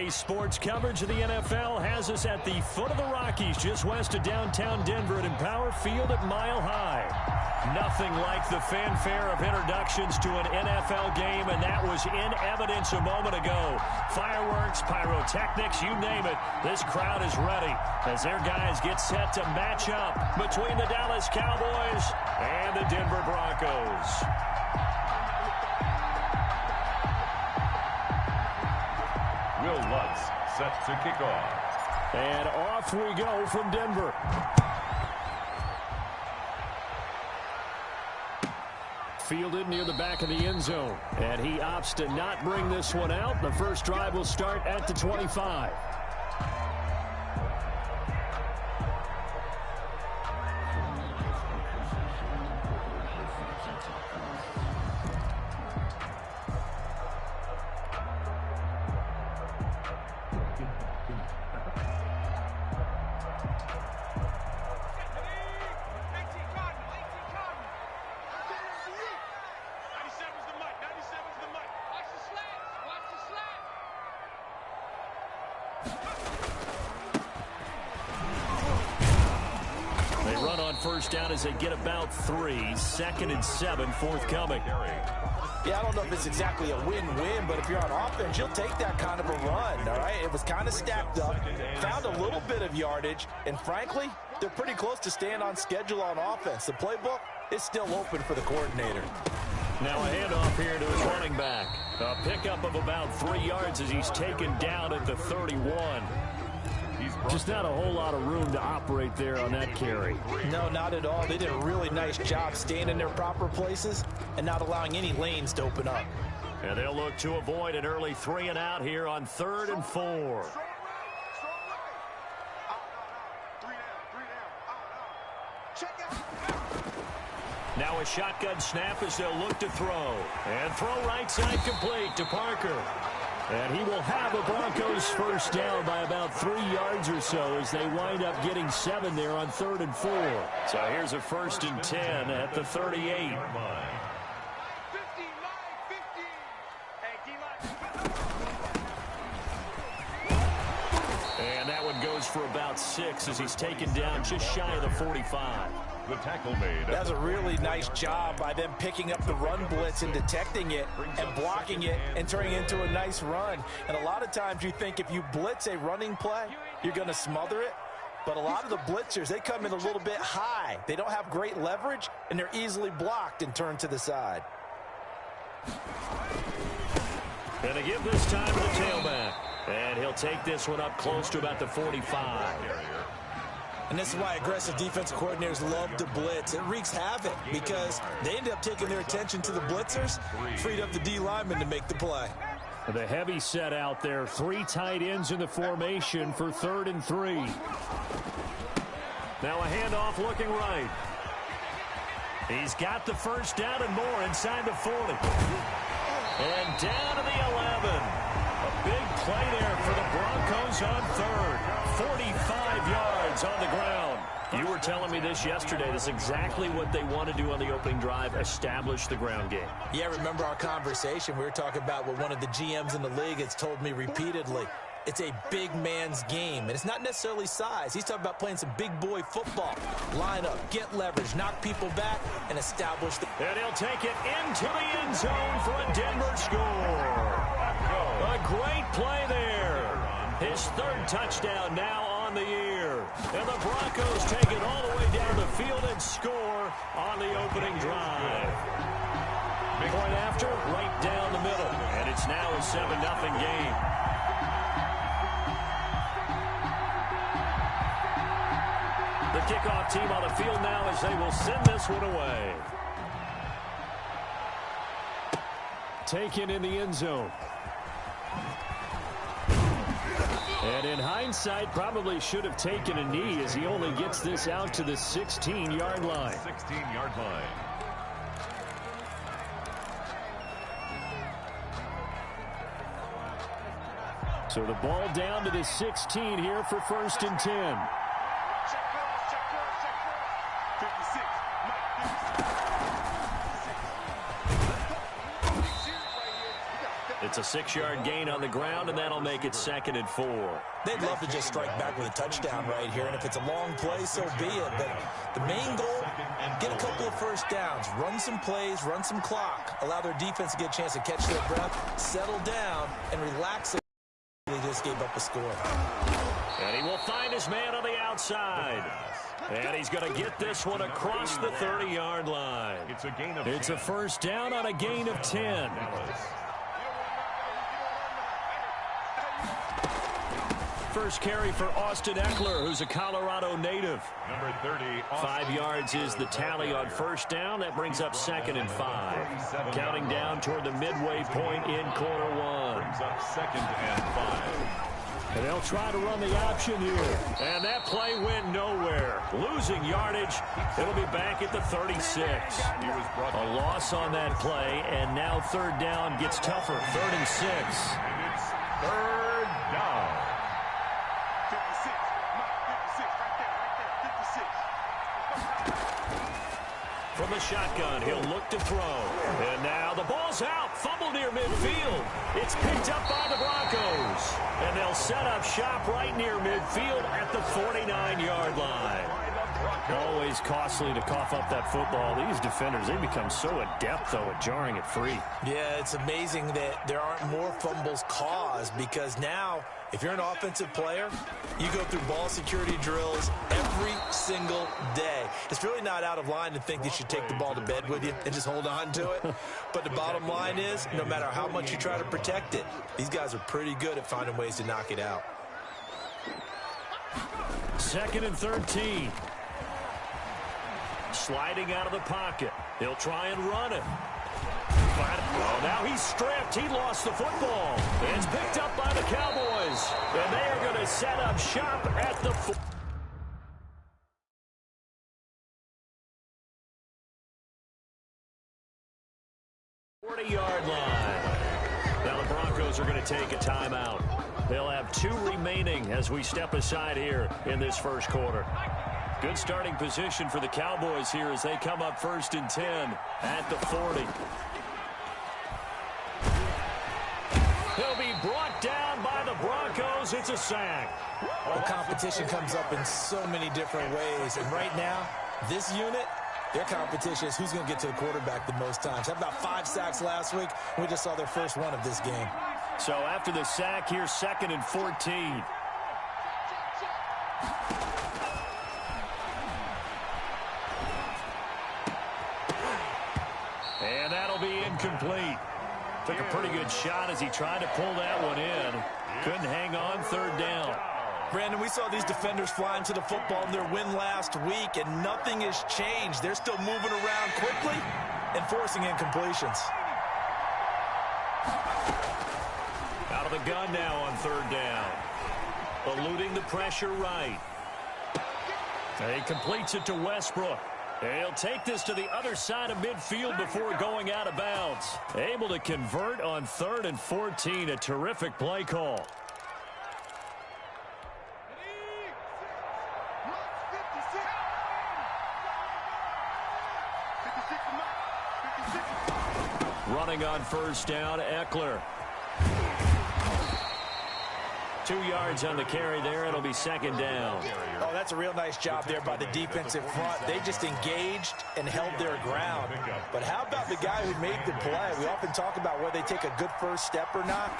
Today's sports coverage of the NFL has us at the foot of the Rockies, just west of downtown Denver at Empower Field at Mile High. Nothing like the fanfare of introductions to an NFL game, and that was in evidence a moment ago. Fireworks, pyrotechnics, you name it. This crowd is ready as their guys get set to match up between the Dallas Cowboys and the Denver Broncos. Will Lutz set to kick off. And off we go from Denver. Fielded near the back of the end zone. And he opts to not bring this one out. The first drive will start at the 25. First down as they get about 3. 2nd and 7 forthcoming. Yeah, I don't know if it's exactly a win-win, but if you're on offense, you'll take that kind of a run, all right? It was kind of stacked up, found a little bit of yardage, and frankly, they're pretty close to staying on schedule on offense. The playbook is still open for the coordinator. Now a handoff here to his running back. A pickup of about 3 yards as he's taken down at the 31. Just not a whole lot of room to operate there on that carry. No, not at all. They did a really nice job staying in their proper places and not allowing any lanes to open up. And they'll look to avoid an early 3 and out here on 3rd and 4. Now a shotgun snap as they'll look to throw. And throw right side complete to Parker. And he will have a Broncos first down by about 3 yards or so as they wind up getting 7 there on 3rd and 4. So here's a 1st and 10 at the 38. And that one goes for about 6 as he's taken down just shy of the 45. The tackle made. That's a really nice job by them picking up the run blitz and detecting it and blocking it and turning it into a nice run. And a lot of times you think if you blitz a running play, you're going to smother it. But a lot of the blitzers, they come in a little bit high. They don't have great leverage, and they're easily blocked and turned to the side. And they give this time to the tailback. And he'll take this one up close to about the 45. And this is why aggressive defensive coordinators love to blitz. It wreaks havoc because they end up taking their attention to the blitzers, freed up the D lineman to make the play. The heavy set out there. 3 tight ends in the formation for 3rd and 3. Now a handoff looking right. He's got the first down and more inside the 40. And down to the 11. A big play there for the Broncos on 3rd. 45 yards on the ground. You were telling me this yesterday. This is exactly what they want to do on the opening drive, establish the ground game. Yeah, remember our conversation? We were talking about what one of the GMs in the league has told me repeatedly. It's a big man's game, and it's not necessarily size. He's talking about playing some big boy football. Line up, get leverage, knock people back, and establish the... And he'll take it into the end zone for a Denver score. A great play there. His 3rd touchdown now on the year. And the Broncos take it all the way down the field and score on the opening drive. Point after, right down the middle. And it's now a 7-0 game. The kickoff team on the field now as they will send this one away. Taken in the end zone. And in hindsight, probably should have taken a knee as he only gets this out to the 16-yard line. 16-yard line. So the ball down to the 16 here for 1st and 10. It's a 6-yard gain on the ground, and that'll make it 2nd and 4. They'd love to just strike back with a touchdown right here, and if it's a long play, so be it. But the main goal, get a couple of first downs, run some plays, run some clock, allow their defense to get a chance to catch their breath, settle down, and relax. They just gave up a score. And he will find his man on the outside. And he's going to get this one across the 30-yard line. It's a first down on a gain of 10. First carry for Austin Eckler, who's a Colorado native. Number 30. 5 yards is the tally on first down. That brings up 2nd and 5. Counting down toward the midway point in quarter 1. Brings up 2nd and 5. And they'll try to run the option here. And that play went nowhere. Losing yardage. It'll be back at the 36. A loss on that play, and now 3rd down gets tougher. 3rd and 6. And it's 3rd down. From the shotgun, he'll look to throw. And now the ball's out. Fumble near midfield. It's picked up by the Broncos. And they'll set up shop right near midfield at the 49-yard line. Always costly to cough up that football. These defenders, they become so adept, though, at jarring it free. Yeah, it's amazing that there aren't more fumbles caused, because now, if you're an offensive player, you go through ball security drills every single day. It's really not out of line to think that you take the ball to bed with you and just hold on to it. But the bottom line is, no matter how much you try to protect it, these guys are pretty good at finding ways to knock it out. 2nd and 13. Sliding out of the pocket. He'll try and run it. Oh, now he's stripped. He lost the football. It's picked up by the Cowboys. And they are going to set up shop at the 40-yard line. Now the Broncos are going to take a timeout. They'll have 2 remaining as we step aside here in this first quarter. Good starting position for the Cowboys here as they come up 1st and 10 at the 40. He'll be brought down by the Broncos. It's a sack. The competition comes up in so many different ways. And right now, this unit, their competition is who's going to get to the quarterback the most times. Had about 5 sacks last week. We just saw their first one of this game. So after the sack, here's 2nd and 14. And that'll be incomplete. Took a pretty good shot as he tried to pull that one in. Couldn't hang on. 3rd down. Brandon, we saw these defenders flying to the football in their win last week, and nothing has changed. They're still moving around quickly and forcing incompletions. Out of the gun now on 3rd down. Eluding the pressure right. He completes it to Westbrook. He'll take this to the other side of midfield before going out of bounds. Able to convert on 3rd and 14. A terrific play call. Running on 1st down, Eckler. 2 yards on the carry there. It'll be 2nd down. Oh, that's a real nice job there by the defensive front. They just engaged and held their ground. But how about the guy who made the play? We often talk about whether they take a good first step or not.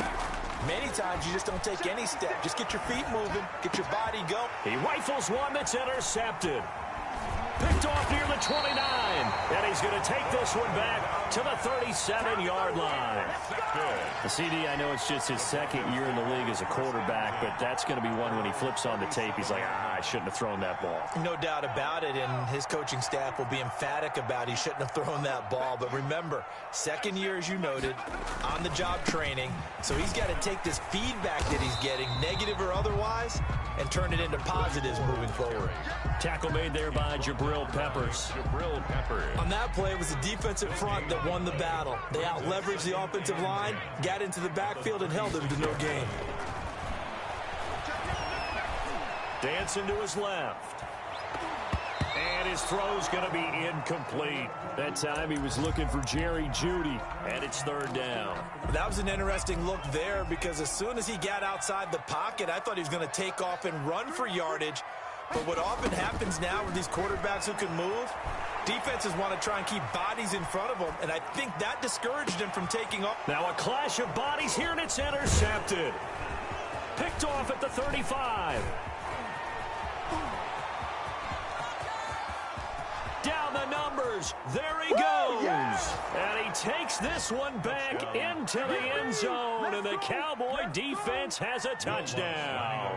Many times you just don't take any step. Just get your feet moving, get your body going. He rifles one that's intercepted. Picked off near the 29. And he's going to take this one back to the 37-yard line. The CD, I know it's just his 2nd year in the league as a quarterback, but that's going to be one when he flips on the tape. He's like, I shouldn't have thrown that ball. No doubt about it, and his coaching staff will be emphatic about he shouldn't have thrown that ball. But remember, 2nd year, as you noted, on-the-job training. So he's got to take this feedback that he's getting, negative or otherwise, and turn it into positives moving forward. Tackle made there by Jabril Peppers. On that play, it was the defensive front that won the battle. They out-leveraged the offensive line, got into the backfield, and held them to no gain. Dancing to his left. And And his throw's going to be incomplete. That time he was looking for Jerry Jeudy, and it's third down. That was an interesting look there because as soon as he got outside the pocket, I thought he was going to take off and run for yardage. But what often happens now with these quarterbacks who can move, defenses want to try and keep bodies in front of them, and I think that discouraged him from taking off. Now a clash of bodies here, and it's intercepted. Picked off at the 35. Down the numbers. There he goes. Yeah. And he takes this one back into the end zone, and the Cowboy defense has a touchdown.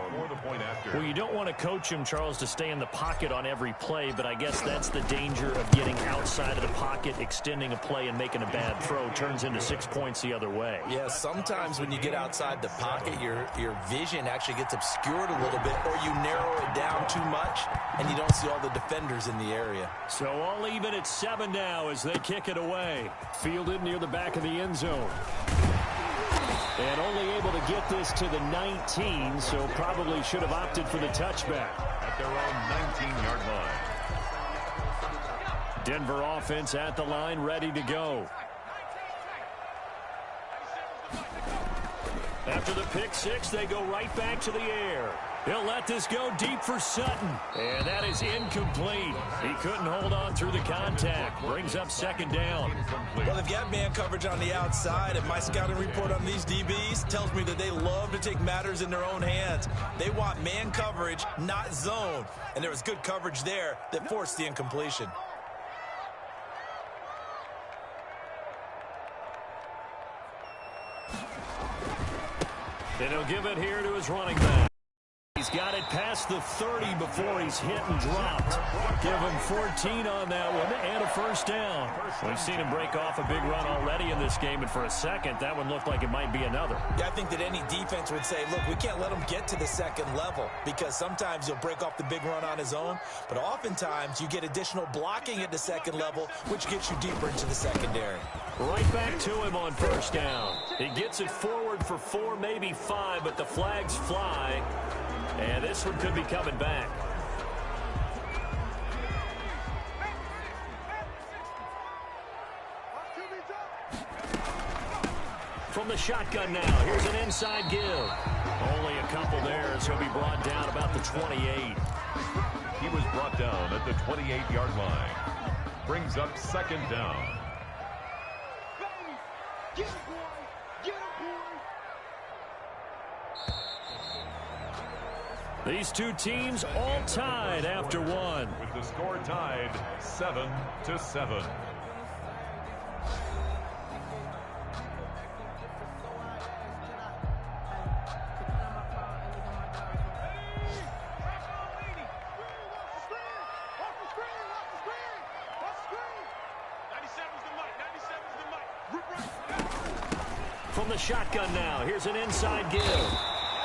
Well, you don't want to coach him, Charles, to stay in the pocket on every play, but I guess that's the danger of getting outside of the pocket, extending a play, and making a bad throw. Turns into 6 points the other way. Yeah, sometimes when you get outside the pocket, your vision actually gets obscured a little bit, or you narrow it down too much, and you don't see all the defenders in the area. So all even at 7 now as they kick it away. Fielded near the back of the end zone. And only able to get this to the 19, so probably should have opted for the touchback. At their own 19-yard line. Denver offense at the line, ready to go. After the pick six, they go right back to the air. He'll let this go deep for Sutton. And that is incomplete. He couldn't hold on through the contact. Brings up second down. Well, they've got man coverage on the outside, and my scouting report on these DBs tells me that they love to take matters in their own hands. They want man coverage, not zone. And there was good coverage there that forced the incompletion. And he'll give it here to his running back. He's got it past the 30 before he's hit and dropped. Give him 14 on that one and a first down. We've seen him break off a big run already in this game, and for a second, that one looked like it might be another. Yeah, I think that any defense would say, look, we can't let him get to the second level because sometimes he'll break off the big run on his own, but oftentimes you get additional blocking at the second level, which gets you deeper into the secondary. Right back to him on first down. He gets it forward for 4, maybe 5, but the flags fly. And this one could be coming back. From the shotgun now, here's an inside give. Only a couple there as he'll be brought down about the 28. He was brought down at the 28-yard line. Brings up second down. These two teams all tied after one. With the score tied 7-7. From the shotgun now, here's an inside give.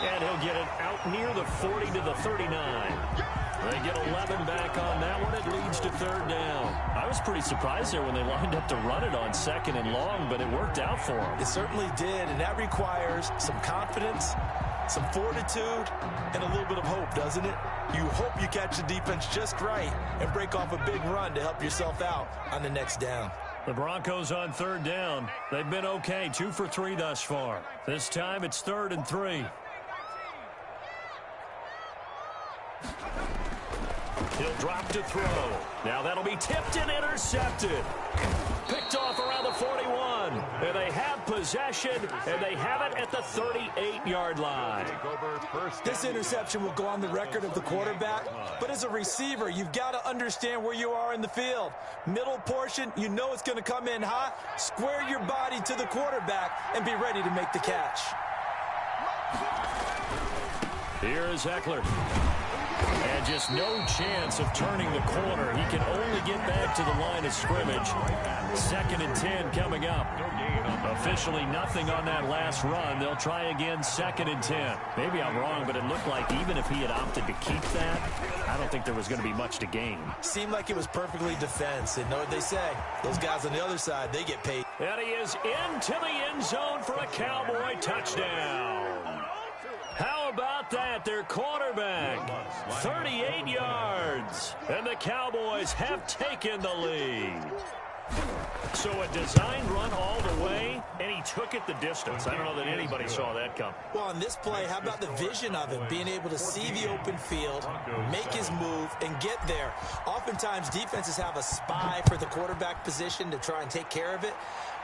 And he'll get it out near the 40 to the 39. They get 11 back on that one. It leads to third down. I was pretty surprised there when they lined up to run it on second and long, but it worked out for them. It certainly did, and that requires some confidence, some fortitude, and a little bit of hope, doesn't it? You hope you catch the defense just right and break off a big run to help yourself out on the next down. The Broncos on third down. They've been okay, 2 for 3 thus far. This time it's 3rd and 3. He'll drop to throw. Now that'll be tipped and intercepted. Picked off around the 41. And they have possession, and they have it at the 38-yard line. This interception will go on the record of the quarterback, but as a receiver, you've got to understand where you are in the field. Middle portion, you know it's going to come in hot. Square your body to the quarterback and be ready to make the catch. Here is Eckler. And just no chance of turning the corner. He can only get back to the line of scrimmage. 2nd and 10 coming up. Officially nothing on that last run. They'll try again 2nd and 10. Maybe I'm wrong, but it looked like even if he had opted to keep that, I don't think there was going to be much to gain. Seemed like it was perfectly defense. And know what they say? Those guys on the other side, they get paid. And he is into the end zone for a Cowboy touchdown. How about that? Their quarterback, 38 yards. And the Cowboys have taken the lead. So a designed run all the way, and he took it the distance. I don't know that anybody saw that come. Well, on this play, how about the vision of him? Being able to see the open field, make his move, and get there. Oftentimes, defenses have a spy for the quarterback position to try and take care of it.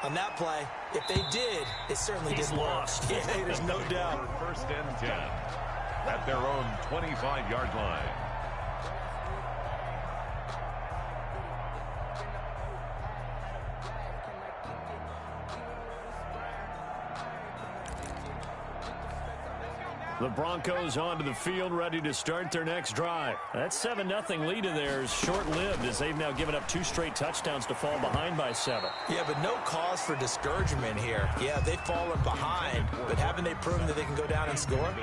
On that play, if they did, it certainly didn't work. Lost. Yeah, there's no doubt. First and 10 at their own 25-yard line. The Broncos onto the field, ready to start their next drive. That 7-0 lead of theirs short-lived as they've now given up 2 straight touchdowns to fall behind by 7. Yeah, but no cause for discouragement here. Yeah, they've fallen behind, but haven't they proven that they can go down and score?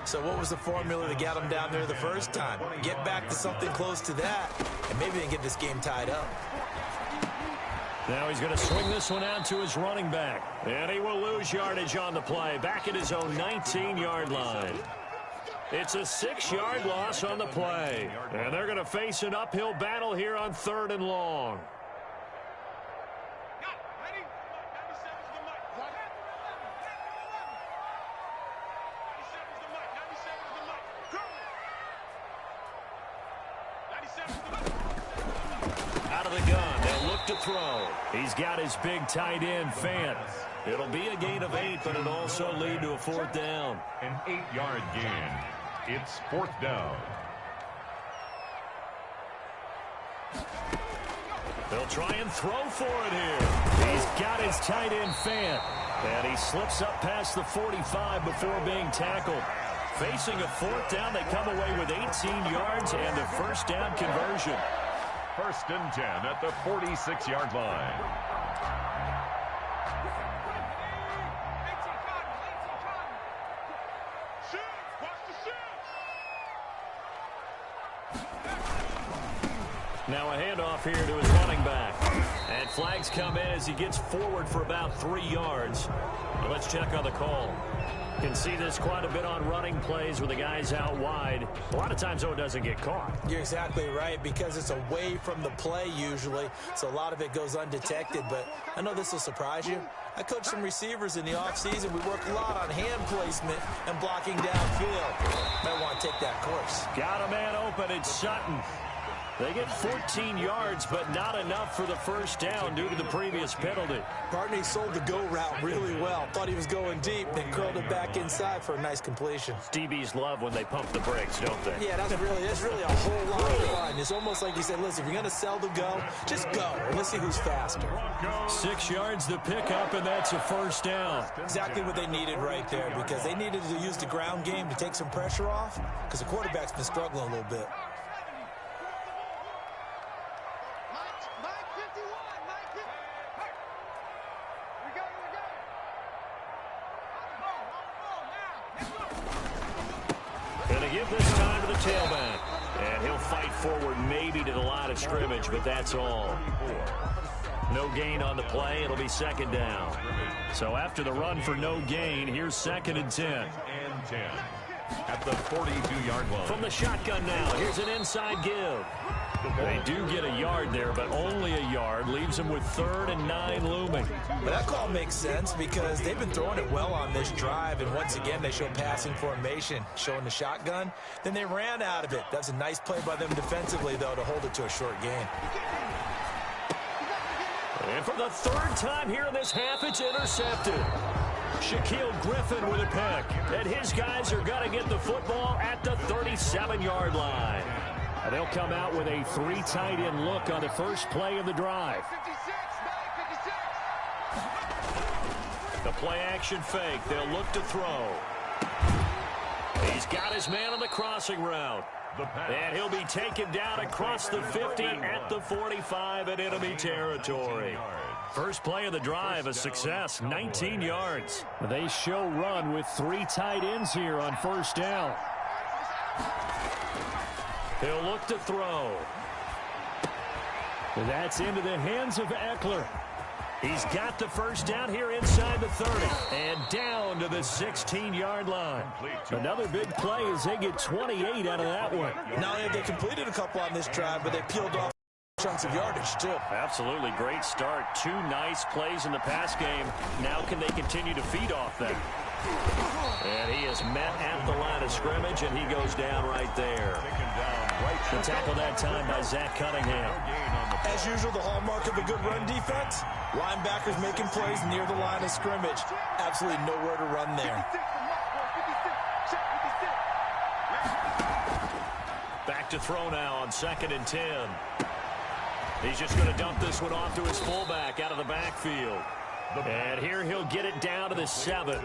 So what was the formula that got them down there the first time? Get back to something close to that, and maybe they can get this game tied up. Now he's going to swing this one out to his running back. And he will lose yardage on the play, back at his own 19-yard line. It's a 6-yard loss on the play. And they're going to face an uphill battle here on 3rd and long. Out of the gun, they'll look to throw. He's got his big tight end, Fant. It'll be a gain of 8, but it'll also lead to a 4th down. An 8-yard gain. It's 4th down. They'll try and throw for it here. He's got his tight end, Fant. And he slips up past the 45 before being tackled. Facing a 4th down, they come away with 18 yards and a first down conversion. First and 10 at the 46-yard line. Now a handoff here to his running back. And flags come in as he gets forward for about 3 yards. Now let's check on the call. Can see this quite a bit on running plays with the guys out wide. A lot of times, though, it doesn't get caught. You're exactly right, because it's away from the play usually, so a lot of it goes undetected. But I know this will surprise you. I coach some receivers in the offseason. We work a lot on hand placement and blocking downfield. Might want to take that course. Got a man open. It's Sutton. They get 14 yards, but not enough for the first down due to the previous penalty. Barney sold the go route really well. Thought he was going deep, then curled it back inside for a nice completion. DBs love when they pump the brakes, don't they? Yeah, that's really a whole lot of fun. It's almost like you said, listen, if you're going to sell the go, just go. And let's see who's faster. 6 yards to pick up, and that's a first down. Exactly what they needed right there, because they needed to use the ground game to take some pressure off, because the quarterback's been struggling a little bit. Gonna give this time to the tailback. And he'll fight forward maybe to the line of scrimmage, but that's all. No gain on the play. It'll be second down. So after the run for no gain, here's 2nd and 10. And 10 at the 42-yard line. From the shotgun now, here's an inside give. They do get a yard there, but only a yard. Leaves them with 3rd and 9 looming. But that call makes sense because they've been throwing it well on this drive, and once again they show passing formation, showing the shotgun. Then they ran out of it. That's a nice play by them defensively, though, to hold it to a short gain. And for the 3rd time here in this half, it's intercepted. Shaquille Griffin with a pick. And his guys are going to get the football at the 37-yard line. And they'll come out with a 3 tight end look on the first play of the drive. The play action fake. They'll look to throw. He's got his man on the crossing route. And he'll be taken down across the 50 at the 45 in enemy territory. First play of the drive, a success, 19 yards. They show run with 3 tight ends here on first down. He'll look to throw. That's into the hands of Eckler. He's got the first down here inside the 30 and down to the 16-yard line. Another big play as they get 28 out of that one. Not only have they completed a couple on this drive, but they peeled off chunks of yardage, too. Absolutely great start. 2 nice plays in the pass game. Now can they continue to feed off that? And he is met at the line of scrimmage, and he goes down right there. The tackle that time by Zach Cunningham. As usual, the hallmark of a good run defense, linebackers making plays near the line of scrimmage. Absolutely nowhere to run there. Back to throw now on 2nd and 10. He's just going to dump this one off to his fullback out of the backfield. And here he'll get it down to the 7.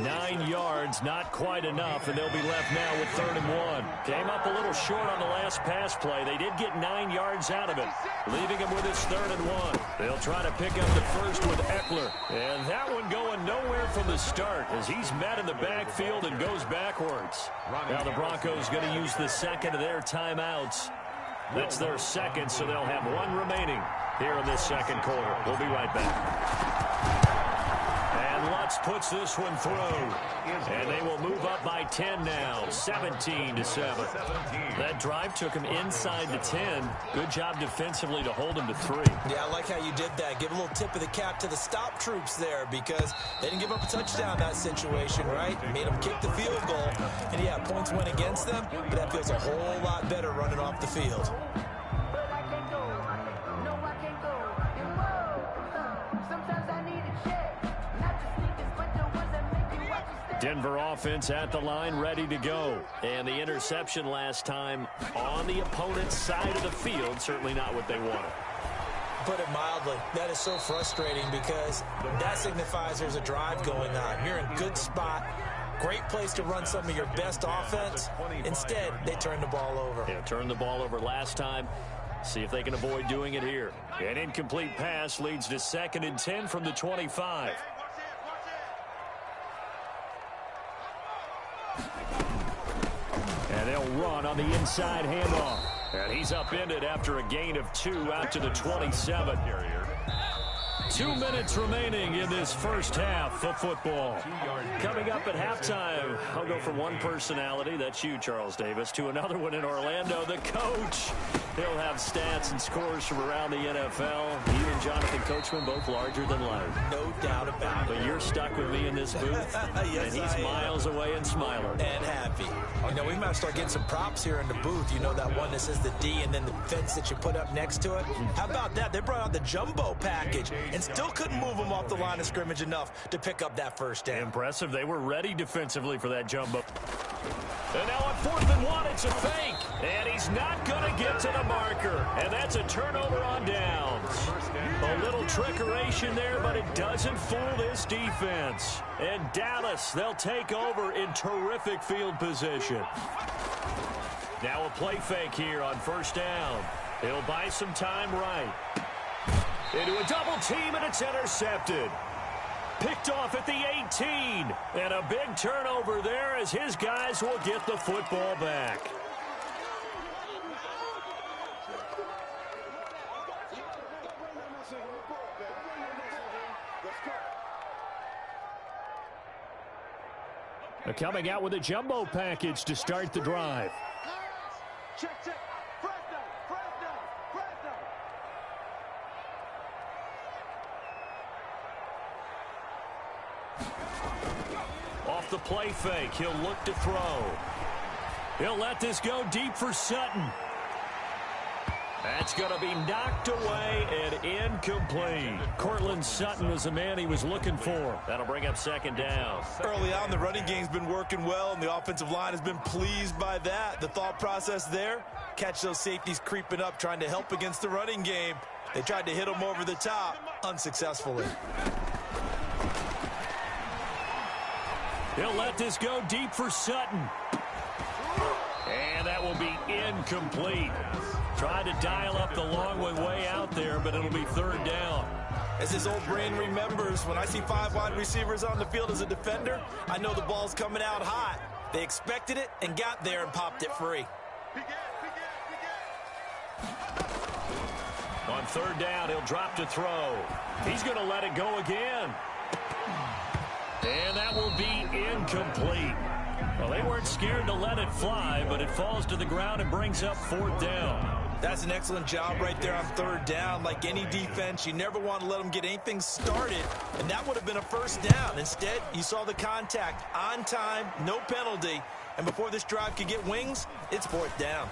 9 yards, not quite enough, and they'll be left now with 3rd and 1. Came up a little short on the last pass play. They did get 9 yards out of it, leaving him with his 3rd and 1. They'll try to pick up the first with Eckler. And that one going nowhere from the start as he's met in the backfield and goes backwards. Now the Broncos going to use the second of their timeouts. That's their second, so they'll have 1 remaining here in this second quarter. We'll be right back. And Lutz puts this one through. And they will move up by 10 now, 17-7. That drive took him inside the 10. Good job defensively to hold him to 3. Yeah, I like how you did that. Give a little tip of the cap to the stop troops there because they didn't give up a touchdown in that situation, right? Made them kick the field goal. And, yeah, points went against them, but that feels a whole lot better running off the field. Denver offense at the line, ready to go. And the interception last time on the opponent's side of the field, certainly not what they wanted. Put it mildly, that is so frustrating because that signifies there's a drive going on. You're in a good spot. Great place to run some of your best offense. Instead, they turn the ball over. Yeah, turned the ball over last time. See if they can avoid doing it here. An incomplete pass leads to 2nd and 10 from the 25. And they'll run on the inside handoff. And he's upended after a gain of 2 out to the 27. 2 minutes remaining in this first half of football. Coming up at halftime, I'll go from one personality, that's you, Charles Davis, to another one in Orlando, the coach. He'll have stats and scores from around the NFL. He and Jonathan Coachman both larger than life. No doubt about it. But you're stuck with me in this booth, yes, and he's miles away and smiling. And happy. You know, we might start getting some props here in the booth. You know that one that says the D and then the fence that you put up next to it? How about that? They brought out the jumbo package and still couldn't move them off the line of scrimmage enough to pick up that first down. Impressive. They were ready defensively for that jumbo. And now on 4th and 1, it's a fake. And he's not going to get to the marker. And that's a turnover on downs. A little trickeration there, but it doesn't fool this defense. And Dallas, they'll take over in terrific field position. Now a play fake here on 1st down. He'll buy some time right. Into a double team, and it's intercepted. Picked off at the 18. And a big turnover there as his guys will get the football back. They're coming out with a jumbo package to start the drive. Check. Off the play fake, he'll look to throw. He'll let this go deep for Sutton. That's going to be knocked away and incomplete. Cortland Sutton was the man he was looking for. That'll bring up 2nd down. Early on, the running game's been working well, and the offensive line has been pleased by that. The thought process there, catch those safeties creeping up, trying to help against the running game. They tried to hit them over the top, unsuccessfully. He'll let this go deep for Sutton. And that will be incomplete. Tried to dial up the long one way out there, but it'll be 3rd down. As his old brain remembers, when I see 5 wide receivers on the field as a defender, I know the ball's coming out hot. They expected it and got there and popped it free. On third down, he'll drop to throw. He's going to let it go again. And that will be incomplete. Well, they weren't scared to let it fly, but it falls to the ground and brings up fourth down. That's an excellent job right there on third down. Like any defense, you never want to let them get anything started, and that would have been a first down. Instead, you saw the contact on time, no penalty, and before this drive could get wings, it's fourth down.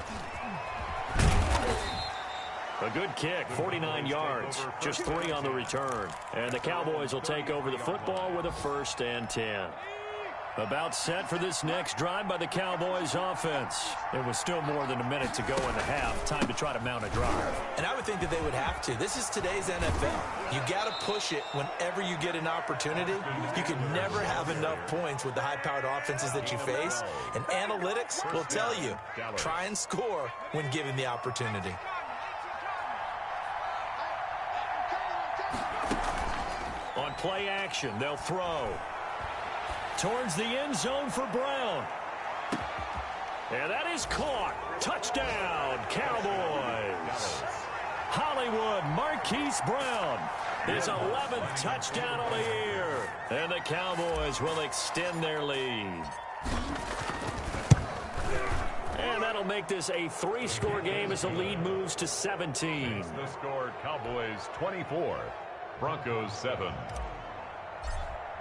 A good kick, 49 yards, just 3 on the return. And the Cowboys will take over the football with a 1st and 10. About set for this next drive by the Cowboys offense. It was still more than a minute to go in the half. Time to try to mount a drive. And I would think that they would have to. This is today's NFL. You got to push it whenever you get an opportunity. You can never have enough points with the high-powered offenses that you face. And analytics will tell you, try and score when given the opportunity. On play action, they'll throw. Towards the end zone for Brown. And that is caught. Touchdown, Cowboys. Hollywood Marquise Brown. His 11th touchdown of the year. And the Cowboys will extend their lead. And that'll make this a 3-score game as the lead moves to 17. The score, Cowboys 24, Broncos 7.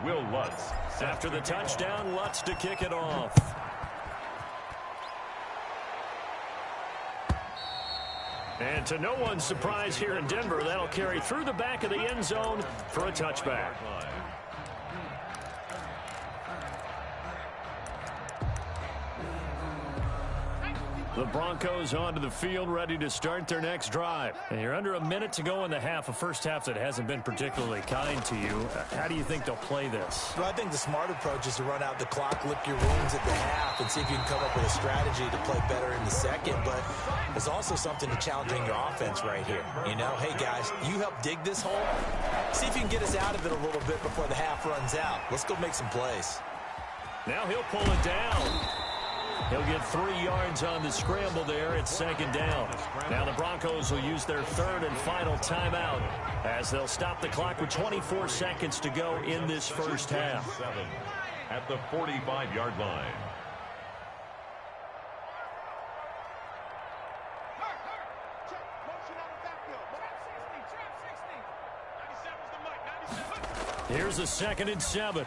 Will Lutz. After the touchdown, Lutz to kick it off. And to no one's surprise here in Denver, that'll carry through the back of the end zone for a touchback. The Broncos onto the field, ready to start their next drive. And you're under a minute to go in the half, a first half that hasn't been particularly kind to you. How do you think they'll play this? Well, I think the smart approach is to run out the clock, lick your wounds at the half, and see if you can come up with a strategy to play better in the second. But there's also something to challenging your offense right here. You know, hey, guys, you help dig this hole. See if you can get us out of it a little bit before the half runs out. Let's go make some plays. Now he'll pull it down. He'll get 3 yards on the scramble there. It's second down. Now the Broncos will use their 3rd and final timeout as they'll stop the clock with 24 seconds to go in this first half. 7 at the 45-yard line. Here's a 2nd and 7.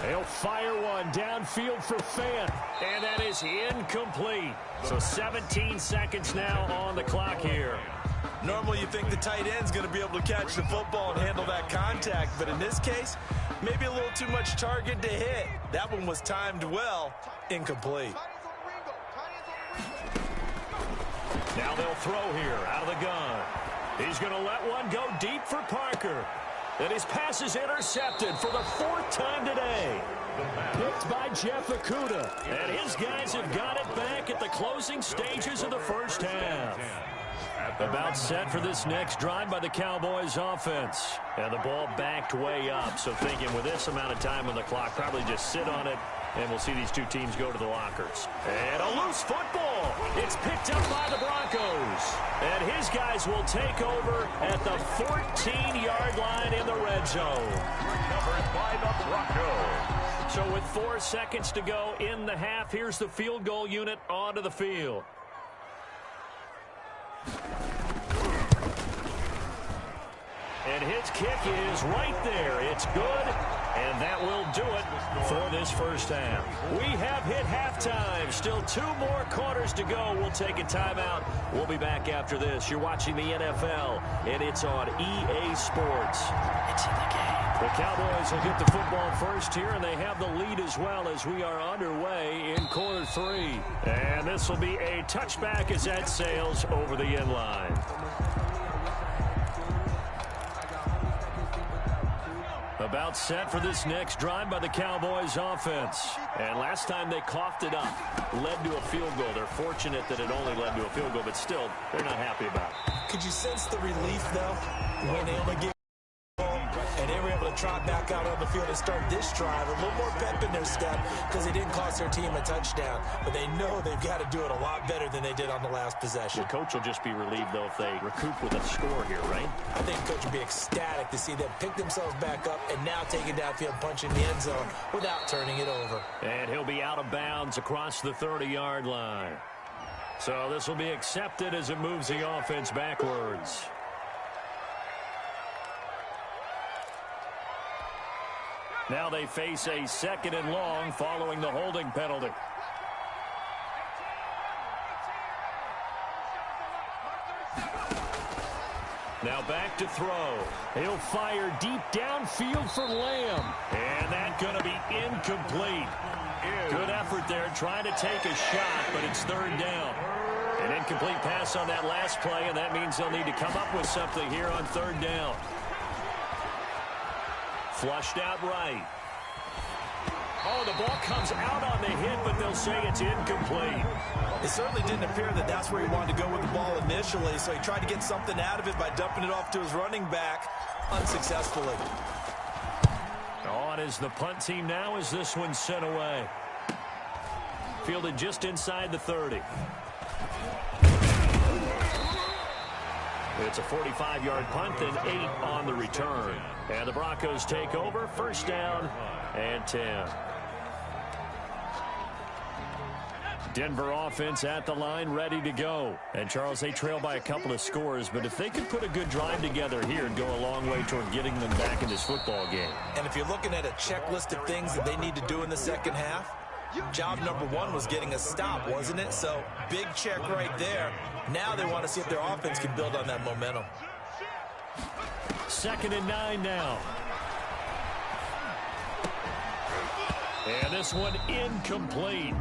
They'll fire one downfield for Fant, and that is incomplete. So 17 seconds now on the clock here. Normally you think the tight end's going to be able to catch the football and handle that contact, but in this case, maybe a little too much target to hit. That one was timed well, incomplete. Now they'll throw here out of the gun. He's going to let one go deep for Parker. And his pass is intercepted for the 4th time today. Picked by Jeff Okudah. And his guys have got it back at the closing stages of the first half. About set for this next drive by the Cowboys offense. And the ball backed way up. So thinking with this amount of time on the clock, probably just sit on it. And we'll see these two teams go to the lockers. And a loose football. It's picked up by the Broncos. And his guys will take over at the 14-yard line in the red zone. Recovered by the Broncos. So with 4 seconds to go in the half, here's the field goal unit onto the field. And his kick is right there. It's good, and that will do it for this first half. We have hit halftime. Still 2 more quarters to go. We'll take a timeout. We'll be back after this. You're watching the NFL, and it's on EA Sports. It's in the game. The Cowboys will get the football first here, and they have the lead as well as we are underway in quarter 3. And this will be a touchback as that sails over the end line. About set for this next drive by the Cowboys offense. And last time they coughed it up, led to a field goal. They're fortunate that it only led to a field goal, but still, they're not happy about it. Could you sense the relief, though, when they only get and they were able to to trot back out on the field and start this drive. A little more pep in their step because they didn't cost their team a touchdown. But they know they've got to do it a lot better than they did on the last possession. The coach will just be relieved, though, if they recoup with a score here, right? I think the coach will be ecstatic to see them pick themselves back up and now take it downfield, punch in the end zone without turning it over. And he'll be out of bounds across the 30-yard line. So this will be accepted as it moves the offense backwards. Now they face a 2nd and long following the holding penalty. Now back to throw. He'll fire deep downfield for Lamb. And that's going to be incomplete. Good effort there trying to take a shot, but it's 3rd down. An incomplete pass on that last play, and that means they'll need to come up with something here on 3rd down. Flushed out right. Oh, the ball comes out on the hit, but they'll say it's incomplete. It certainly didn't appear that that's where he wanted to go with the ball initially, so he tried to get something out of it by dumping it off to his running back unsuccessfully. On is the punt team now as this one's sent away. Fielded just inside the 30. It's a 45-yard punt and 8 on the return. And the Broncos take over, 1st down and 10. Denver offense at the line, ready to go. And, Charles, they trail by a couple of scores, but if they could put a good drive together here and go a long way toward getting them back in this football game. And if you're looking at a checklist of things that they need to do in the second half, job number 1 was getting a stop, wasn't it? So, big check right there. Now they want to see if their offense can build on that momentum. 2nd and 9 now. And this one incomplete.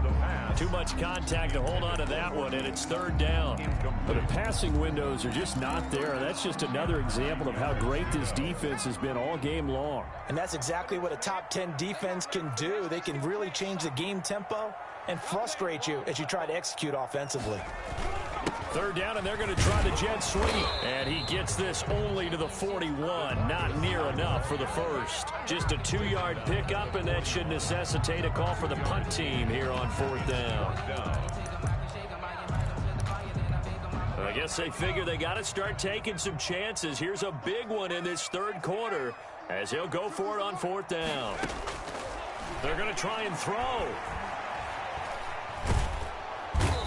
Too much contact to hold on to that one, and it's 3rd down. But the passing windows are just not there. That's just another example of how great this defense has been all game long. And that's exactly what a top 10 defense can do. They can really change the game tempo and frustrate you as you try to execute offensively. 3rd down, and they're going to try the jet sweep. And he gets this only to the 41. Not near enough for the first. Just a 2-yard pickup, and that should necessitate a call for the punt team here on 4th down. I guess they figure they got to start taking some chances. Here's a big one in this 3rd quarter as he'll go for it on 4th down. They're going to try and throw.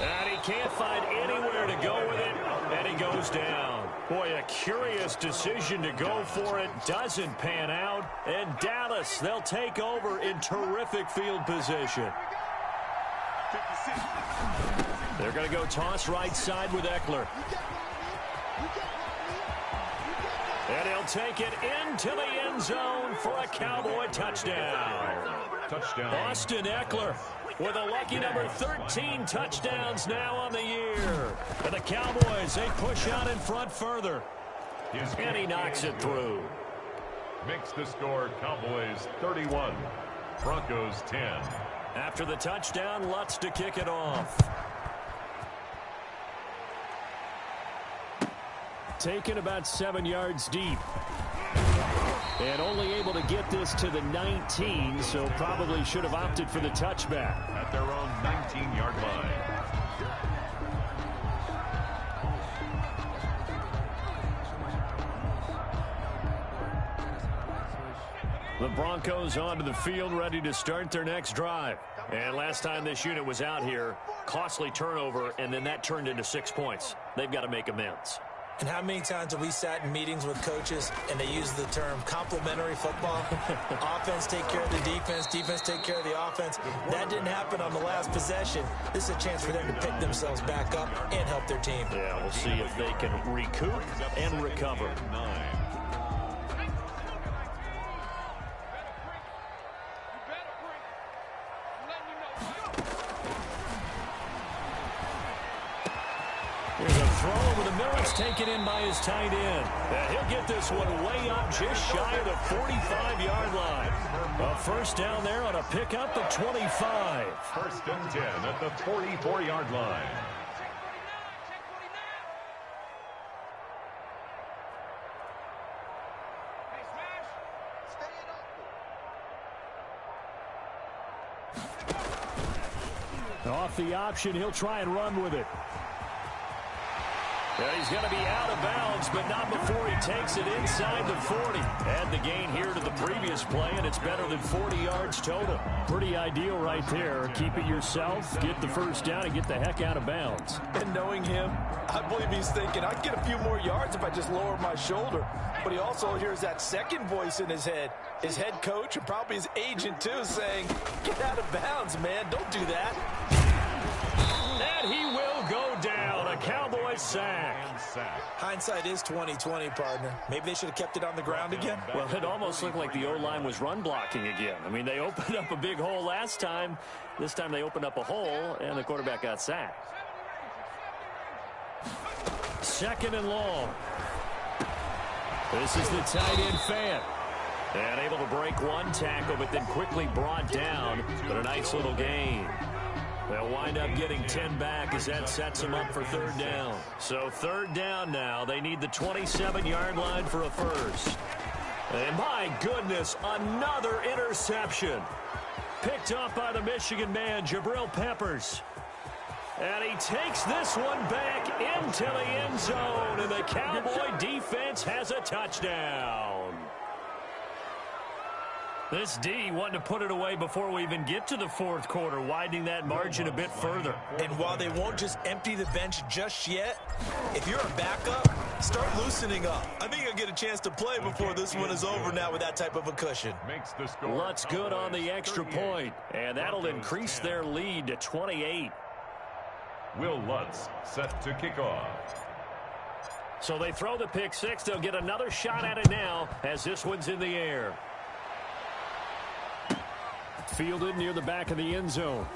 And he can't find anywhere to go with it, and he goes down. Boy, a curious decision to go for it. Doesn't pan out, and Dallas, they'll take over in terrific field position. They're going to go toss right side with Eckler. And he'll take it into the end zone for a Cowboy touchdown. Austin Eckler with a lucky number 13 touchdowns now on the year. And the Cowboys, they push out in front further. And he knocks it through. Makes the score Cowboys 31, Broncos 10. After the touchdown, Lutz to kick it off. Taken about 7 yards deep. And only able to get this to the 19, so probably should have opted for the touchback. At their own 19-yard line. The Broncos onto the field, ready to start their next drive. And last time this unit was out here, costly turnover, and then that turned into 6 points. They've got to make amends. And how many times have we sat in meetings with coaches and they use the term complementary football? Offense take care of the defense, defense take care of the offense. That didn't happen on the last possession. This is a chance for them to pick themselves back up and help their team. Yeah, we'll see if they can recoup and recover. There's a throw over the middle. It's taken in by his tight end. And he'll get this one way up just shy of the 45-yard line. A 1st down there on a pickup of 25. 1st and 10 at the 44-yard line. Off the option, he'll try and run with it. Yeah, he's going to be out of bounds, but not before he takes it inside the 40. Add the gain here to the previous play, and it's better than 40 yards total. Pretty ideal right there. Keep it yourself, get the first down, and get the heck out of bounds. And knowing him, I believe he's thinking, I'd get a few more yards if I just lower my shoulder. But he also hears that second voice in his head. His head coach and probably his agent, too, saying, get out of bounds, man. Don't do that. And he will go down. A Cowboys sack. Hindsight is 20/20, partner. Maybe they should have kept it on the ground again. Well, it almost looked like the O-line was run blocking again. I mean, they opened up a big hole last time. This time they opened up a hole, and the quarterback got sacked. 2nd and long. This is the tight end Fant. And able to break one tackle, but then quickly brought down. But a nice little gain. They'll wind up getting 10 back as that sets them up for 3rd down. So 3rd down now. They need the 27-yard line for a first. And my goodness, another interception. Picked off by the Michigan man, Jabril Peppers. And he takes this one back into the end zone. And the Cowboy defense has a touchdown. This D wanted to put it away before we even get to the 4th quarter, widening that margin a bit further. And while they won't just empty the bench just yet, if you're a backup, start loosening up. I think you'll get a chance to play before this one is over now with that type of a cushion. Lutz good on the extra point, and that'll increase their lead to 28. Will Lutz set to kick off. So they throw the pick six. They'll get another shot at it now as this one's in the air. Fielded near the back of the end zone.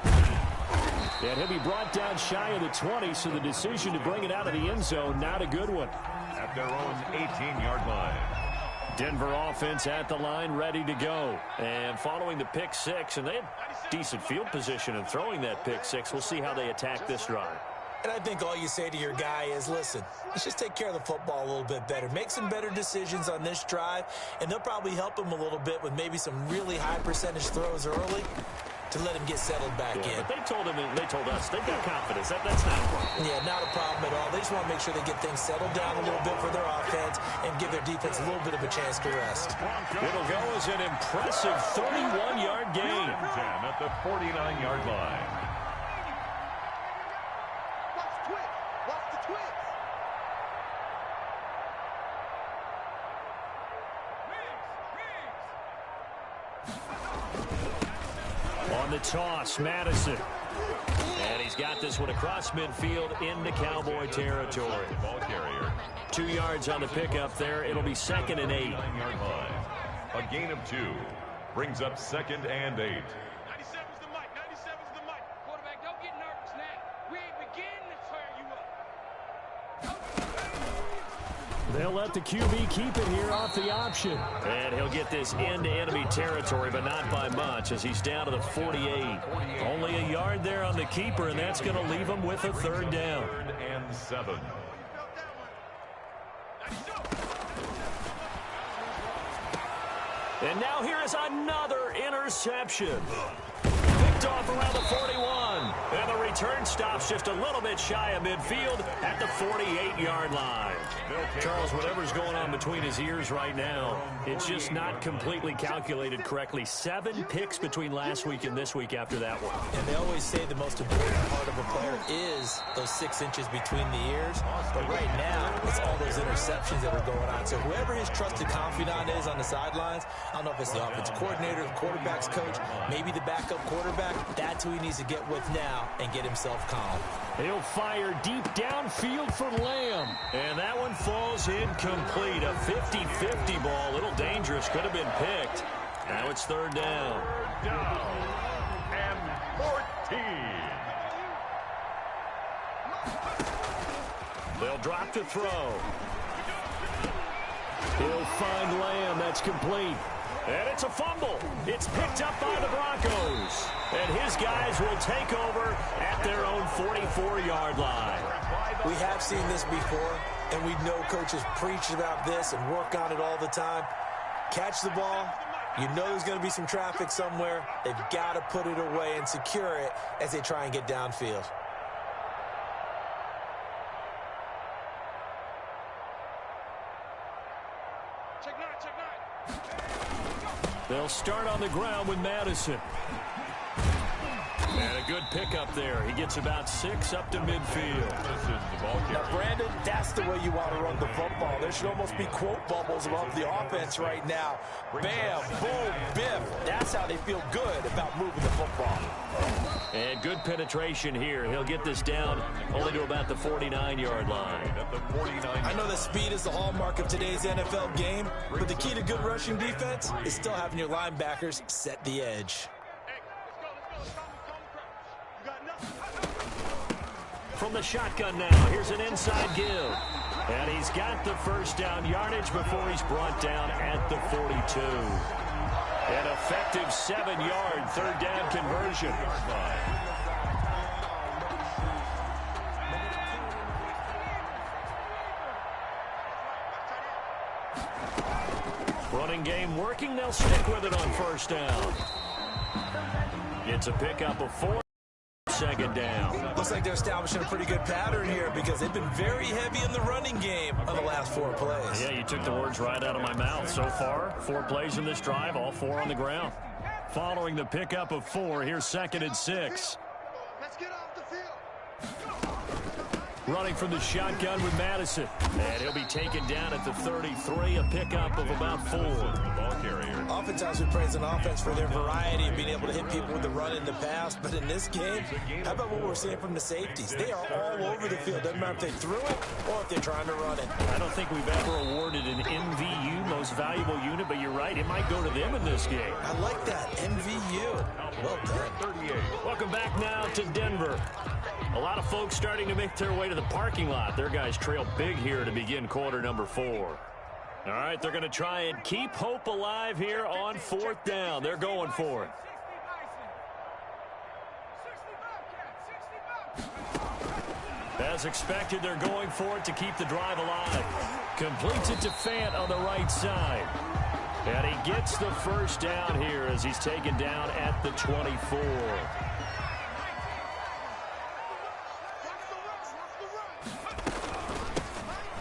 And he'll be brought down shy of the 20, so the decision to bring it out of the end zone, not a good one. At their own 18-yard line. Denver offense at the line, ready to go. And following the pick six, and they had decent field position in throwing that pick six. We'll see how they attack this drive. And I think all you say to your guy is, listen, let's just take care of the football a little bit better. Make some better decisions on this drive, and they'll probably help him a little bit with maybe some really high percentage throws early to let him get settled back in. But they told us they've got confidence. That's not a problem. Yeah, not a problem at all. They just want to make sure they get things settled down a little bit for their offense and give their defense a little bit of a chance to rest. It'll go as an impressive 31-yard gain. At the 49-yard line. On the toss, Madison. And he's got this one across midfield into Cowboy territory. Ball carrier. 2 yards on the pickup there. It'll be 2nd and 8. 9-yard line. A gain of 2. Brings up 2nd and 8. 97's the mic. 97's the mic. Quarterback, don't get nervous now. We ain't beginning to tear you up. They'll let the QB keep it here off the option. And he'll get this into enemy territory, but not by much as he's down to the 48. Only a yard there on the keeper, and that's going to leave him with a 3rd down. 3rd and 7. And now here is another interception. Picked off around the 41. And the return stops just a little bit shy of midfield at the 48-yard line. Charles, whatever's going on between his ears right now, it's just not completely calculated correctly. 7 picks between last week and this week after that one. And they always say the most important part of a player is those 6 inches between the ears. But right now, it's all those interceptions that are going on. So whoever his trusted confidant is on the sidelines, I don't know if it's the offensive coordinator, the quarterback's coach, maybe the backup quarterback, that's who he needs to get with now and get himself calm. He'll fire deep downfield for Lamb. And that one falls incomplete. A 50-50 ball. A little dangerous. Could have been picked. Now it's 3rd down. 3rd down and 14. They'll drop to throw. He'll find Lamb. That's complete. And it's a fumble. It's picked up by the Broncos. And his guys will take over at their own 44-yard line. We have seen this before, and we know coaches preach about this and work on it all the time. Catch the ball, You know there's going to be some traffic somewhere. They've got to put it away and secure it as they try and get downfield. They'll start on the ground with Madison. And a good pickup there. He gets about 6 up to midfield. Now, Brandon, that's the way you want to run the football. There should almost be quote bubbles above the offense right now. Bam, boom, biff. That's how they feel good about moving the football. And good penetration here. He'll get this down only to about the 49-yard line. I know that speed is the hallmark of today's NFL game, but the key to good rushing defense is still having your linebackers set the edge. From the shotgun now, here's an inside give. And he's got the first down yardage before he's brought down at the 42. An effective 7-yard third down conversion. Running game working. They'll stick with it on first down. It's a pickup of 4. Second down. Looks like they're establishing a pretty good pattern here because they've been very heavy in the running game on the last 4 plays. Yeah, you took the words right out of my mouth. So far, 4 plays in this drive, all 4 on the ground. Following the pickup of 4, here's 2nd and 6. Let's get off the field. Running from the shotgun with Madison. And he'll be taken down at the 33, a pickup of about 4. Ball carrier. Oftentimes we praise an offense for their variety of being able to hit people with the run in the pass, but in this game, how about what we're seeing from the safeties? They are all over the field. Doesn't matter if they threw it or if they're trying to run it. I don't think we've ever awarded an MVU, most valuable unit, but you're right, it might go to them in this game. I like that, MVU. Well done. 38. Welcome back now to Denver. A lot of folks starting to make their way to the parking lot. Their guys trail big here to begin quarter number 4. All right, they're going to try and keep hope alive here on 4th down. They're going for it. As expected, they're going for it to keep the drive alive. Completes it to Fant on the right side. And he gets the first down here as he's taken down at the 24.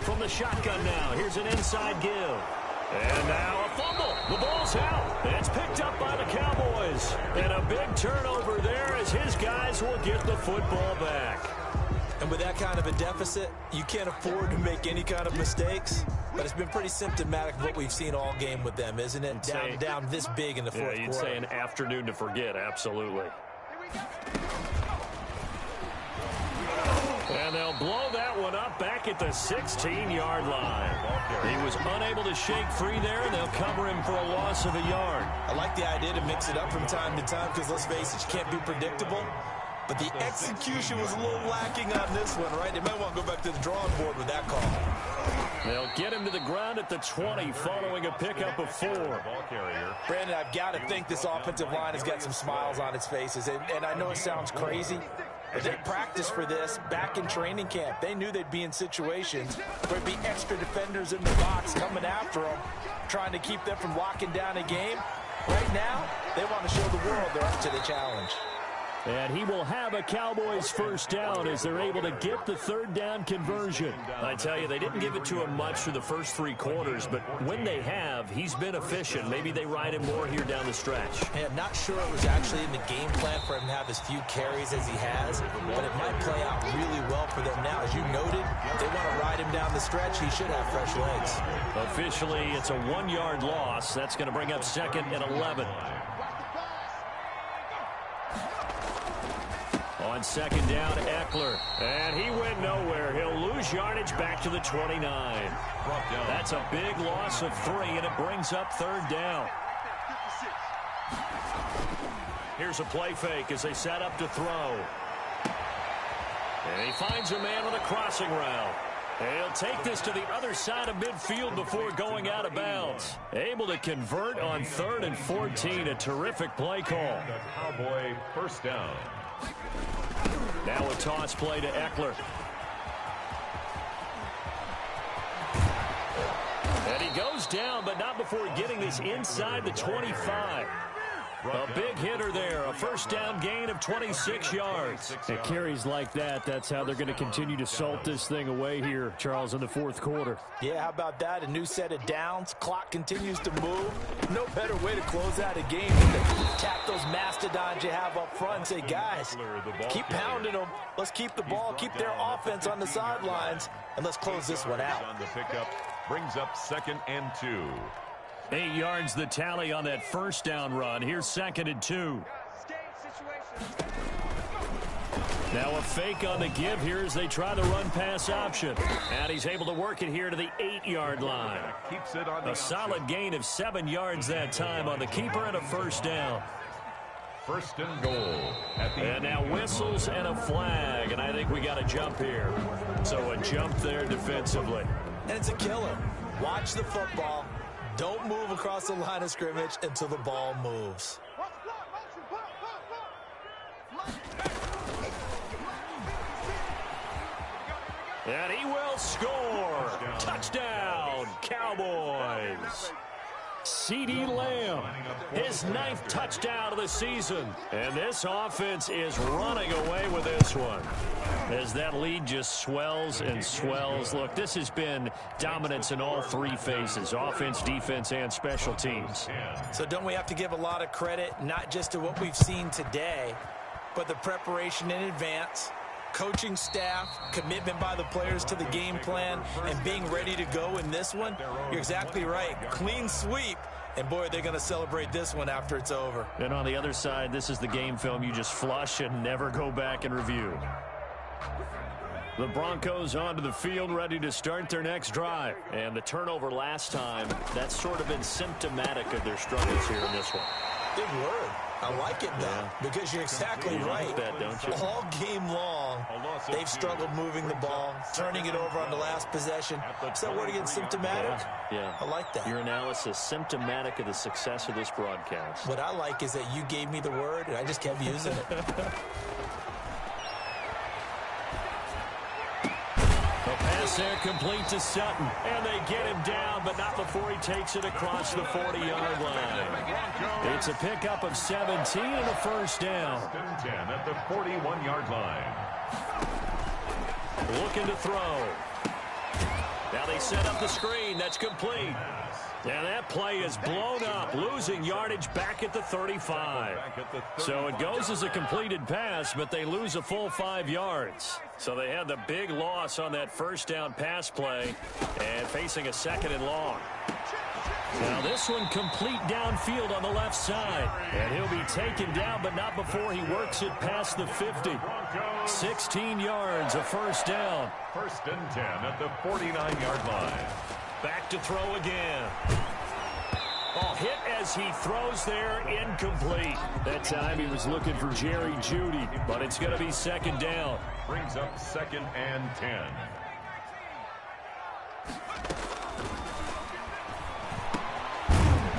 From the shotgun now, here's an inside give. And now a fumble. The ball's out. It's picked up by the Cowboys. And a big turnover there as his guys will get the football back. And with that kind of a deficit, you can't afford to make any kind of mistakes. But it's been pretty symptomatic of what we've seen all game with them, isn't it? Down this big in the fourth quarter. You'd say an afternoon to forget, absolutely. And they'll blow that one up back at the 16-yard line. He was unable to shake free there, and they'll cover him for a loss of a yard. I like the idea to mix it up from time to time because, let's face it, you can't be predictable. But the execution was a little lacking on this one, right? They might want to go back to the drawing board with that call. They'll get him to the ground at the 20 following a pickup of 4. Ball carrier. Brandon, I've got to think this offensive line has got some smiles on its faces. And I know it sounds crazy, but they practiced for this back in training camp. They knew they'd be in situations where there'd be extra defenders in the box coming after them, trying to keep them from locking down a game. Right now, they want to show the world they're up to the challenge. And he will have a Cowboys first down as they're able to get the third down conversion. I tell you, they didn't give it to him much for the first 3 quarters, but when they have, he's been efficient. Maybe they ride him more here down the stretch. Yeah, I'm not sure it was actually in the game plan for him to have as few carries as he has, but it might play out really well for them now. As you noted, if they want to ride him down the stretch, he should have fresh legs. Officially, it's a 1-yard loss. That's going to bring up 2nd and 11. On 2nd down, Eckler. And he went nowhere. He'll lose yardage back to the 29. That's a big loss of 3, and it brings up 3rd down. Here's a play fake as they set up to throw. And he finds a man on a crossing route. He'll take this to the other side of midfield before going out of bounds. Able to convert on 3rd and 14. A terrific play call. Cowboy first down. Now a toss play to Eckler. And he goes down, but not before getting this inside the 25. A big hitter there, a first down gain of 26 yards. And carries like that, that's how they're going to continue to salt this thing away here, Charles, in the fourth quarter. Yeah, how about that? A new set of downs. Clock continues to move. No better way to close out a game than to tap those mastodons you have up front and say, guys, keep pounding them. Let's keep the ball, keep their offense on the sidelines, and let's close this one out. On the pickup, brings up 2nd and 2. 8 yards the tally on that first down run. Here's 2nd and 2. Now a fake on the give here as they try the run-pass option. And he's able to work it here to the 8-yard line. Keeps it on a solid gain of 7 yards that time on the keeper and a first down. 1st and goal. And now whistles and a flag. And I think we got a jump here. So a jump there defensively. And it's a killer. Watch the football. Don't move across the line of scrimmage until the ball moves. And he will score. Touchdown, Cowboys. CeeDee Lamb, his 9th touchdown of the season. And this offense is running away with this one. As that lead just swells and swells. Look, this has been dominance in all 3 phases, offense, defense, and special teams. So don't we have to give a lot of credit, not just to what we've seen today, but the preparation in advance, coaching staff, commitment by the players to the game plan, and being ready to go in this one? You're exactly right. Clean sweep. And, boy, they're going to celebrate this one after it's over. And on the other side, this is the game film you just flush and never go back and review. The Broncos onto the field, ready to start their next drive. And the turnover last time, that's sort of been symptomatic of their struggles here in this one. Good word. I like it, though, because you're exactly right. Like that, don't you? All game long, they've struggled moving the ball, turning it over on the last possession. Is that word again, symptomatic? Yeah. I like that. Your analysis, symptomatic of the success of this broadcast. What I like is that you gave me the word, and I just kept using it. Pass there complete to Sutton. And they get him down, but not before he takes it across the 40-yard line. It's a pickup of 17 and a first down. 10 at the 41-yard line. Looking to throw. Now they set up the screen. That's complete. And that play is blown up, losing yardage back at the 35. So it goes as a completed pass, but they lose a full 5 yards. So they had the big loss on that first down pass play and facing a 2nd and long. Now this one complete downfield on the left side. And he'll be taken down, but not before he works it past the 50. 16 yards, a first down. 1st and 10 at the 49-yard line. Back to throw again. Oh, hit as he throws there, incomplete. That time he was looking for Jerry Jeudy, but it's going to be 2nd down. Brings up 2nd and 10.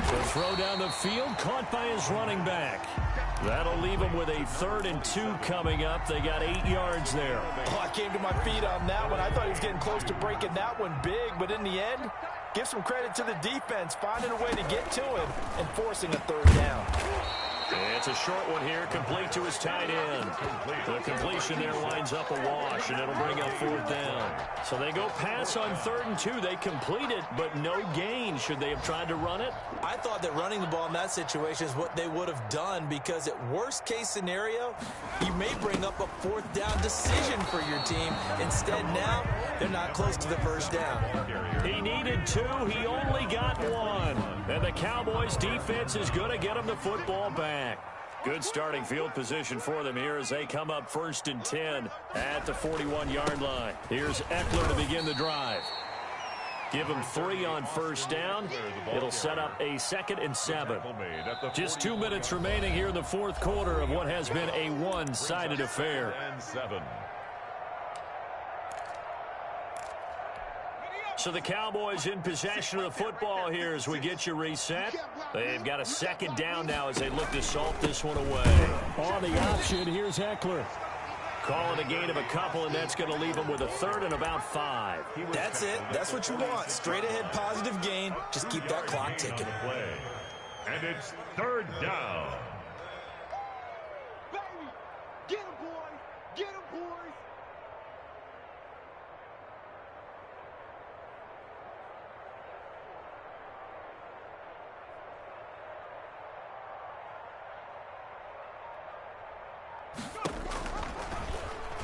The throw down the field, caught by his running back. That'll leave him with a 3rd and 2 coming up. They got 8 yards there. Oh, I came to my feet on that one. I thought he was getting close to breaking that one big, but in the end, give some credit to the defense, finding a way to get to him and forcing a 3rd down. It's a short one here, complete to his tight end. The completion there winds up a wash, and it'll bring up 4th down. So they go pass on 3rd and 2. They complete it, but no gain. Should they have tried to run it? I thought that running the ball in that situation is what they would have done, because at worst case scenario, you may bring up a 4th down decision for your team. Instead, now, they're not close to the first down. He needed 2. He only got 1. And the Cowboys defense is going to get him the football back. Good starting field position for them here as they come up 1st and 10 at the 41-yard line. Here's Eckler to begin the drive. Give him 3 on first down. It'll set up a 2nd and 7. Just 2 minutes remaining here in the fourth quarter of what has been a one-sided affair. So the Cowboys in possession of the football here as we get you reset. They've got a 2nd down now as they look to salt this one away. On the option, here's Eckler. Call it a gain of a couple, and that's going to leave them with a third and about 5. That's it. That's what you want. Straight ahead positive gain. Just keep that clock ticking. And it's third down. Baby, get him, boys. Get him, boys.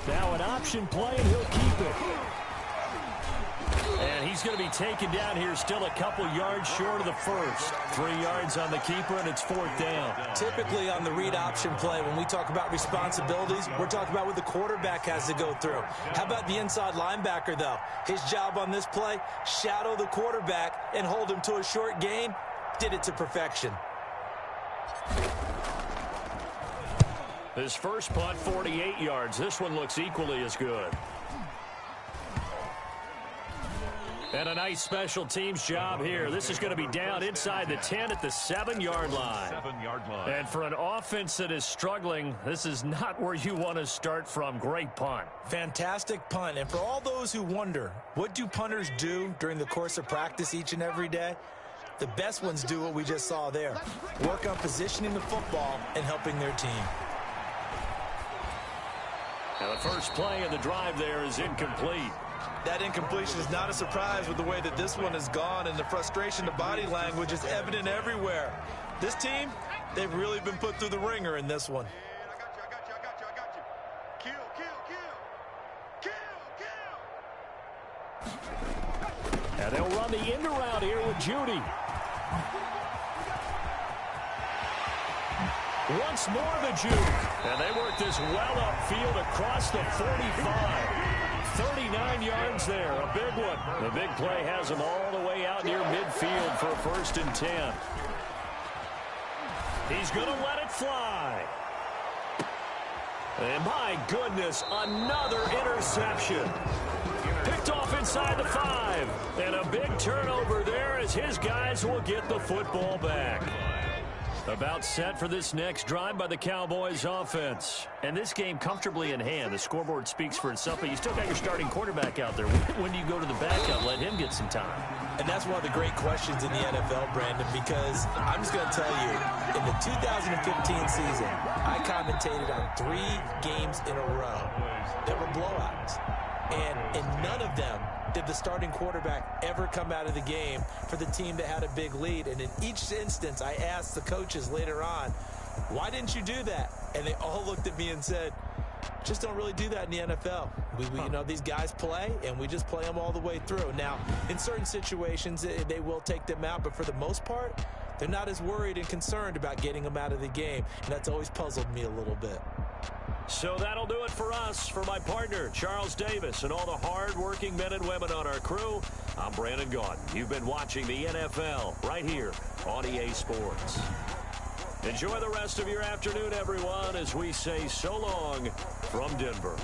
Now an option play, and he'll keep it. And he's going to be taken down here, still a couple yards short of the first. 3 yards on the keeper, and it's fourth down. Typically on the read option play, when we talk about responsibilities, we're talking about what the quarterback has to go through. How about the inside linebacker, though? His job on this play, shadow the quarterback and hold him to a short gain. Did it to perfection. His first punt, 48 yards. This one looks equally as good. And a nice special teams job here. This is going to be down inside the 10 at the 7-yard line. 7-yard line. And for an offense that is struggling, this is not where you want to start from. Great punt. Fantastic punt. And for all those who wonder, what do punters do during the course of practice each and every day? The best ones do what we just saw there. Work on positioning the football and helping their team. And the first play of the drive there is incomplete. That incompletion is not a surprise with the way that this one has gone, and the frustration, the body language is evident everywhere. This team, they've really been put through the ringer in this one. I got you. Kill. And they'll run the end around here with Judy. Once more the juke. And they work this well upfield across the 45. 39 yards there, a big one. The big play has them all the way out near midfield for a 1st and 10. He's going to let it fly. And my goodness, another interception. Picked off inside the 5. And a big turnover there as his guys will get the football back. About set for this next drive by the Cowboys offense. And this game comfortably in hand. The scoreboard speaks for itself, but you still got your starting quarterback out there. When do you go to the backup? Let him get some time. And that's one of the great questions in the NFL, Brandon, because I'm just going to tell you, in the 2015 season, I commentated on 3 games in a row that were blowouts. And in none of them did the starting quarterback ever come out of the game for the team that had a big lead. And in each instance, I asked the coaches later on, why didn't you do that? And they all looked at me and said, just don't really do that in the NFL. You know, these guys play, and we just play them all the way through. Now, in certain situations, they will take them out, but for the most part, they're not as worried and concerned about getting them out of the game. And that's always puzzled me a little bit. So that'll do it for us. For my partner, Charles Davis, and all the hard-working men and women on our crew, I'm Brandon Gaudin. You've been watching the NFL right here on EA Sports. Enjoy the rest of your afternoon, everyone, as we say so long from Denver.